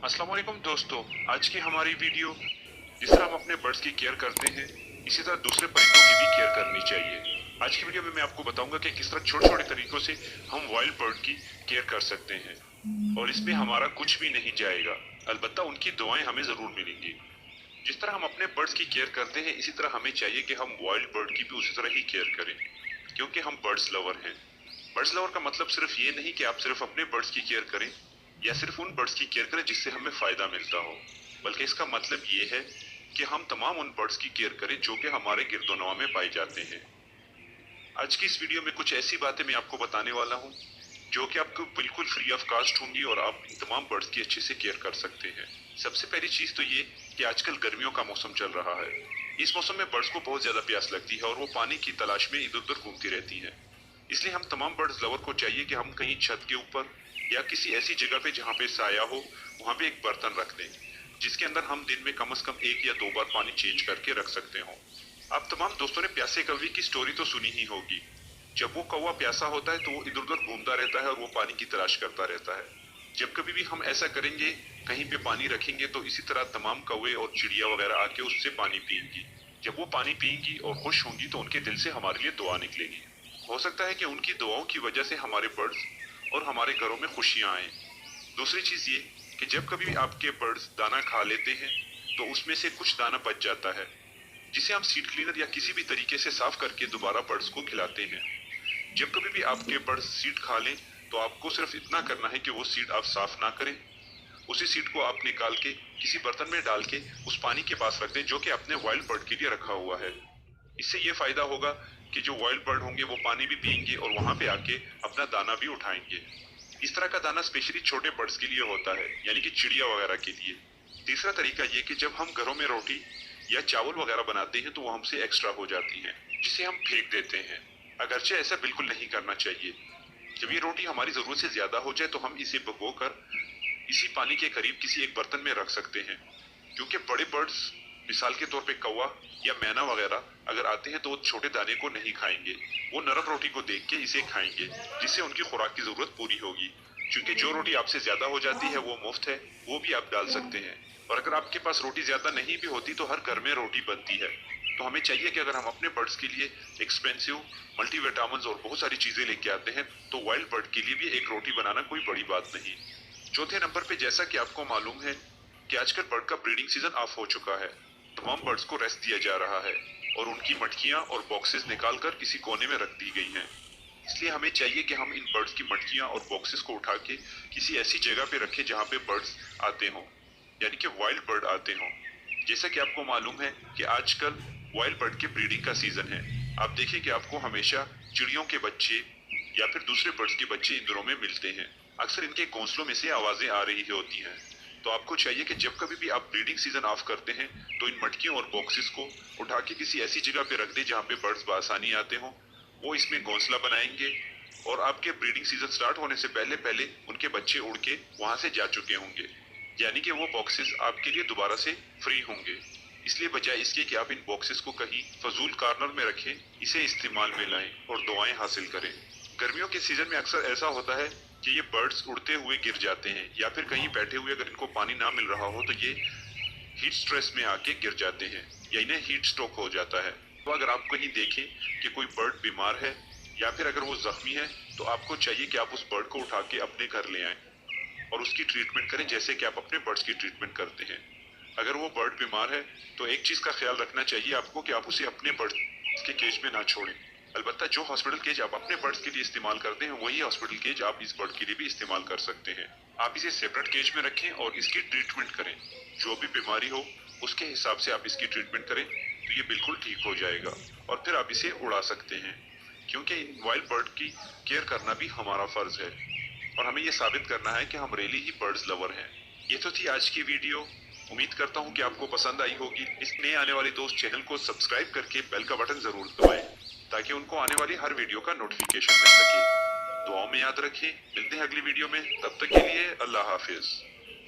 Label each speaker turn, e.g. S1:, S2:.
S1: अस्सलाम वालेकुम दोस्तों। आज की हमारी वीडियो, जिस तरह हम अपने बर्ड्स की केयर करते हैं इसी तरह दूसरे परिंदों की भी केयर करनी चाहिए। आज की वीडियो में मैं आपको बताऊंगा कि किस तरह छोटे छोटे तरीकों से हम वाइल्ड बर्ड की केयर कर सकते हैं और इसमें हमारा कुछ भी नहीं जाएगा, अलबत्ता उनकी दुआएं हमें जरूर मिलेंगी। जिस तरह हम अपने बर्ड्स की केयर करते हैं इसी तरह हमें चाहिए कि हम वाइल्ड बर्ड की भी उसी तरह ही केयर करें, क्योंकि हम बर्ड्स लवर हैं। बर्ड्स लवर का मतलब सिर्फ ये नहीं कि आप सिर्फ अपने बर्ड्स की केयर करें या सिर्फ उन बर्ड्स की केयर करें जिससे हमें फायदा मिलता हो, बल्कि इसका मतलब ये है कि हम तमाम उन बर्ड्स की केयर करें जो कि हमारे गिरदोनवा में पाए जाते हैं। आज की इस वीडियो में कुछ ऐसी बातें मैं आपको बताने वाला हूँ जो कि आपको बिल्कुल फ्री ऑफ कास्ट होंगी और आप इन तमाम बर्ड्स की अच्छे से केयर कर सकते हैं। सबसे पहली चीज तो ये कि आजकल गर्मियों का मौसम चल रहा है। इस मौसम में बर्ड्स को बहुत ज्यादा प्यास लगती है और वो पानी की तलाश में इधर उधर घूमती रहती हैं। इसलिए हम तमाम बर्ड्स लवर को चाहिए कि हम कहीं छत के ऊपर या किसी ऐसी जगह पे जहाँ पे साया हो वहां पे एक बर्तन रख दें जिसके अंदर हम दिन में कम से कम 1 या 2 बार पानी चेंज करके रख सकते हो। आप तमाम दोस्तों ने प्यासे कौवे की स्टोरी तो सुनी ही होगी। जब वो कौवा प्यासा होता है तो वो इधर उधर घूमता रहता है और वो पानी की तलाश करता रहता है। जब कभी भी हम ऐसा करेंगे, कहीं पे पानी रखेंगे, तो इसी तरह तमाम कौवे और चिड़िया वगैरह आके उससे पानी पिएंगी। जब वो पानी पिएंगी और खुश होंगी तो उनके दिल से हमारे लिए दुआ निकलेगी। हो सकता है कि उनकी दुआओं की वजह से हमारे बर्ड्स और हमारे घरों में खुशियां आए। दूसरी चीज ये कि जब कभी भी आपके बर्ड्स दाना खा लेते हैं तो उसमें से कुछ दाना बच जाता है जिसे हम सीड क्लीनर या किसी भी तरीके से साफ करके दोबारा बर्ड्स को खिलाते हैं। जब कभी भी आपके बर्ड्स सीड खा लें तो आपको सिर्फ इतना करना है कि वो सीड आप साफ ना करें। उसी सीड को आप निकाल के किसी बर्तन में डाल के उस पानी के पास रख दें जो कि आपने वाइल्ड बर्ड के लिए रखा हुआ है। इससे ये फायदा होगा कि जो वाइल्ड बर्ड होंगे वो पानी भी पियेंगे और वहां पे आके अपना दाना भी उठाएंगे। इस तरह का दाना स्पेशली छोटे बर्ड्स के लिए होता है, यानी कि चिड़िया वगैरह के लिए। तीसरा तरीका ये कि जब हम घरों में रोटी या चावल वगैरह बनाते हैं तो वो हमसे एक्स्ट्रा हो जाती है जिसे हम फेंक देते हैं। अगरचे ऐसा बिल्कुल नहीं करना चाहिए। जब ये रोटी हमारी जरूरत से ज्यादा हो जाए तो हम इसे भिगोकर इसी पानी के करीब किसी एक बर्तन में रख सकते हैं, क्योंकि बड़े बर्ड्स मिसाल के तौर पे कौवा या मैना वगैरह अगर आते हैं तो वो छोटे दाने को नहीं खाएंगे, वो नरम रोटी को देख के इसे खाएंगे जिससे उनकी खुराक की जरूरत पूरी होगी। क्योंकि जो रोटी आपसे ज्यादा हो जाती है वो मुफ्त है, वो भी आप डाल सकते हैं। और अगर आपके पास रोटी ज्यादा नहीं भी होती तो हर घर में रोटी बनती है। तो हमें चाहिए कि अगर हम अपने बर्ड्स के लिए एक्सपेंसिव मल्टीविटामिन्स और बहुत सारी चीजें लेके आते हैं तो वाइल्ड बर्ड के लिए भी एक रोटी बनाना कोई बड़ी बात नहीं। चौथे नंबर पे, जैसा कि आपको मालूम है कि आजकल बर्ड का ब्रीडिंग सीजन ऑफ हो चुका है, तमाम बर्ड्स को रेस्ट दिया जा रहा है और उनकी मटकियां और बॉक्सेस निकालकर किसी कोने में रख दी गई हैं। इसलिए हमें चाहिए कि हम इन बर्ड्स की मटकियां और बॉक्सेस को उठा के किसी ऐसी जगह पे रखें जहां पे बर्ड्स आते हों, यानी कि वाइल्ड बर्ड आते हों। जैसा कि आपको मालूम है कि आजकल वाइल्ड बर्ड के ब्रीडिंग का सीजन है। आप देखें कि आपको हमेशा चिड़ियों के बच्चे या फिर दूसरे बर्ड्स के बच्चे इन दिनों में मिलते हैं। अक्सर इनके घोंसलों में से आवाजें आ रही होती हैं। तो आपको चाहिए कि जब कभी भी आप ब्रीडिंग सीजन ऑफ करते हैं तो इन मटकियों और बॉक्सेस को उठा के किसी ऐसी जगह पे रख दें जहाँ पे बर्ड्स बआसानी आते हों। वो इसमें घोंसला बनाएंगे और आपके ब्रीडिंग सीजन स्टार्ट होने से पहले पहले उनके बच्चे उड़ के वहां से जा चुके होंगे, यानी कि वो बॉक्सेस आपके लिए दोबारा से फ्री होंगे। इसलिए बजाय इसके कि आप इन बॉक्सेस को कहीं फजूल कॉर्नर में रखें, इसे इस्तेमाल में लाएं और दुआएं हासिल करें। गर्मियों के सीजन में अक्सर ऐसा होता है कि ये बर्ड्स उड़ते हुए गिर जाते हैं या फिर कहीं बैठे हुए अगर इनको पानी ना मिल रहा हो तो ये हीट स्ट्रेस में आके गिर जाते हैं या इन्हें हीट स्ट्रोक हो जाता है। तो अगर आप कहीं देखें कि कोई बर्ड बीमार है या फिर अगर वो जख्मी है तो आपको चाहिए कि आप उस बर्ड को उठा के अपने घर ले आएं और उसकी ट्रीटमेंट करें जैसे कि आप अपने बर्ड्स की ट्रीटमेंट करते हैं। अगर वो बर्ड बीमार है तो एक चीज का ख्याल रखना चाहिए आपको कि आप उसे अपने बर्ड्स के केज में ना छोड़ें। अलबत्ता जो हॉस्पिटल केज आप अपने बर्ड्स के लिए इस्तेमाल करते हैं वही हॉस्पिटल केज आप इस बर्ड के लिए भी इस्तेमाल कर सकते हैं। आप इसे सेपरेट केज में रखें और इसकी ट्रीटमेंट करें। जो भी बीमारी हो उसके हिसाब से आप इसकी ट्रीटमेंट करें तो ये बिल्कुल ठीक हो जाएगा और फिर आप इसे उड़ा सकते हैं, क्योंकि वाइल्ड बर्ड की केयर करना भी हमारा फर्ज है और हमें ये साबित करना है कि हम रियली ही बर्ड्स लवर हैं। ये तो थी आज की वीडियो। उम्मीद करता हूँ कि आपको पसंद आई होगी। इस नए आने वाले दोस्त चैनल को सब्सक्राइब करके बेल का बटन जरूर दबाएं ताकि उनको आने वाली हर वीडियो का नोटिफिकेशन मिल सके। दुआओं में याद रखें। मिलते हैं अगली वीडियो में, तब तक के लिए अल्लाह हाफिज।